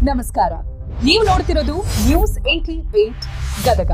ನಮಸ್ಕಾರ. ನೀವು ನೋಡ್ತಿರೋದು news 88 Gadag.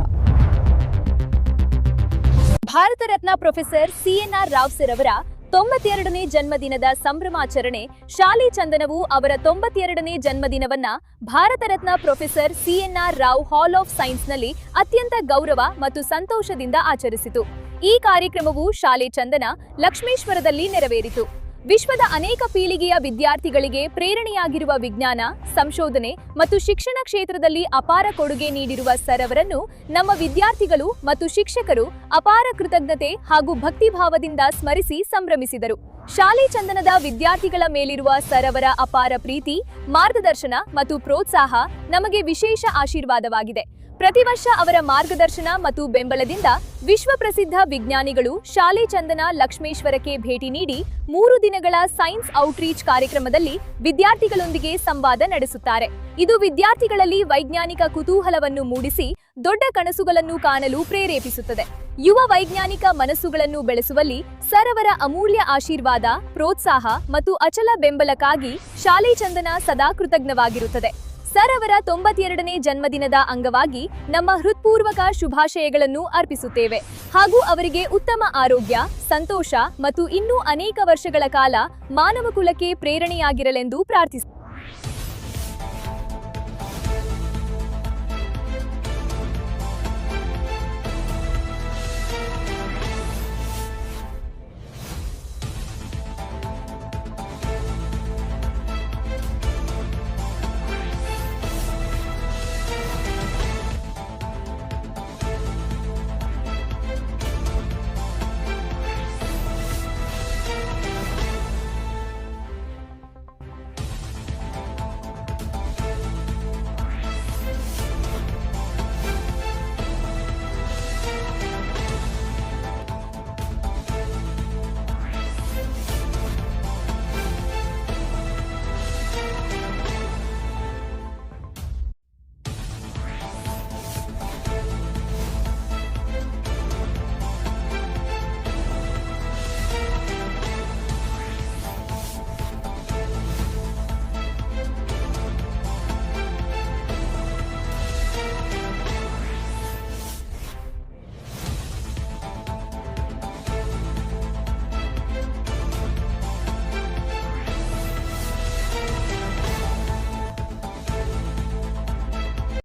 Bharat Ratna professor CNR Rao sir ಅವರ 92ನೇ ಜನ್ಮದಿನದ ಸಂಭ್ರಮಾಚರಣೆ. ಶಾಲೆ ಚಂದನವು ಅವರ 92ನೇ ಜನ್ಮದಿನವನ್ನ Bharat Ratna professor CNR Rao hall of ಸೈನ್ಸ್ನಲ್ಲಿ ಅತ್ಯಂತ ಗೌರವ ಮತ್ತು ಸಂತೋಷದಿಂದ ಆಚರಿಸಿತು. ಈ ಕಾರ್ಯಕ್ರಮವು ಶಾಲೆ ಚಂದನ ಲಕ್ಷ್ಮೇಶ್ವರದಲ್ಲಿ ನೆರವೇರಿತು. ವಿಶ್ವದ ಅನೇಕ ಪೀಳಿಗೆಯ ವಿದ್ಯಾರ್ಥಿಗಳಿಗೆ ಪ್ರೇರಣೆಯಾಗಿರುವ ವಿಜ್ಞಾನ, ಸಂಶೋಧನೆ ಮತ್ತು ಶಿಕ್ಷಣ ಕ್ಷೇತ್ರದಲ್ಲಿ ಅಪಾರ ಕೊಡುಗೆ ನೀಡಿರುವ ಸರ್ ಅವರನ್ನು ನಮ್ಮ ವಿದ್ಯಾರ್ಥಿಗಳು ಮತ್ತು ಶಿಕ್ಷಕರು ಅಪಾರ ಕೃತಜ್ಞತೆ ಹಾಗೂ ಭಕ್ತಿಭಾವದಿಂದ ಸ್ಮರಿಸಿ ಸಂಭ್ರಮಿಸಿದರು. ಶಾಲೆ ಚಂದನದ ವಿದ್ಯಾರ್ಥಿಗಳ ಮೇಲಿರುವ ಸರ್ ಅವರ ಅಪಾರ ಪ್ರೀತಿ, ಮಾರ್ಗದರ್ಶನ ಮತ್ತು ಪ್ರೋತ್ಸಾಹ ನಮಗೆ ವಿಶೇಷ ಆಶೀರ್ವಾದವಾಗಿದೆ. ಪ್ರತಿ ವರ್ಷ ಅವರ ಮಾರ್ಗದರ್ಶನ ಮತ್ತು ಬೆಂಬಲದಿಂದ ವಿಶ್ವ ಪ್ರಸಿದ್ಧ ವಿಜ್ಞಾನಿಗಳು ಶಾಲೆ ಚಂದನ ಲಕ್ಷ್ಮೇಶ್ವರಕ್ಕೆ ಭೇಟಿ ನೀಡಿ 3 ದಿನಗಳ ಸೈನ್ಸ್ ಔಟ್ರೀಚ್ ಕಾರ್ಯಕ್ರಮದಲ್ಲಿ ವಿದ್ಯಾರ್ಥಿಗಳೊಂದಿಗೆ ಸಂವಾದ ನಡೆಸುತ್ತಾರೆ. ಇದು ವಿದ್ಯಾರ್ಥಿಗಳಲ್ಲಿ ವೈಜ್ಞಾನಿಕ ಕುತೂಹಲವನ್ನು ಮೂಡಿಸಿ ದೊಡ್ಡ ಕನಸುಗಳನ್ನು ಕಾಣಲು ಪ್ರೇರೇಪಿಸುತ್ತದೆ. ಯುವ ವೈಜ್ಞಾನಿಕ ಮನಸ್ಸುಗಳನ್ನು ಬೆಳೆಸುವಲ್ಲಿ ಸರ್ ಅವರ ಅಮೂಲ್ಯ ಆಶೀರ್ವಾದ, ಪ್ರೋತ್ಸಾಹ ಮತ್ತು ಅಚಲ ಬೆಂಬಲಕ್ಕಾಗಿ ಶಾಲೆ ಚಂದನ ಸದಾ ಕೃತಜ್ಞವಾಗಿರುತ್ತದೆ. ಸರ್ ಅವರ 92ನೇ ಜನ್ಮದಿನದ ಅಂಗವಾಗಿ ನಮ್ಮ ಹೃತ್ಪೂರ್ವಕ ಶುಭಾಶಯಗಳನ್ನು ಅರ್ಪಿಸುತ್ತೇವೆ ಹಾಗೂ ಅವರಿಗೆ ಉತ್ತಮ ಆರೋಗ್ಯ, ಸಂತೋಷ ಮತ್ತು ಇನ್ನೂ ಅನೇಕ ವರ್ಷಗಳ ಕಾಲ ಮಾನವ ಕುಲಕ್ಕೆ ಪ್ರೇರಣೆಯಾಗಿರಲೆಂದು ಪ್ರಾರ್ಥಿಸುತ್ತೇವೆ.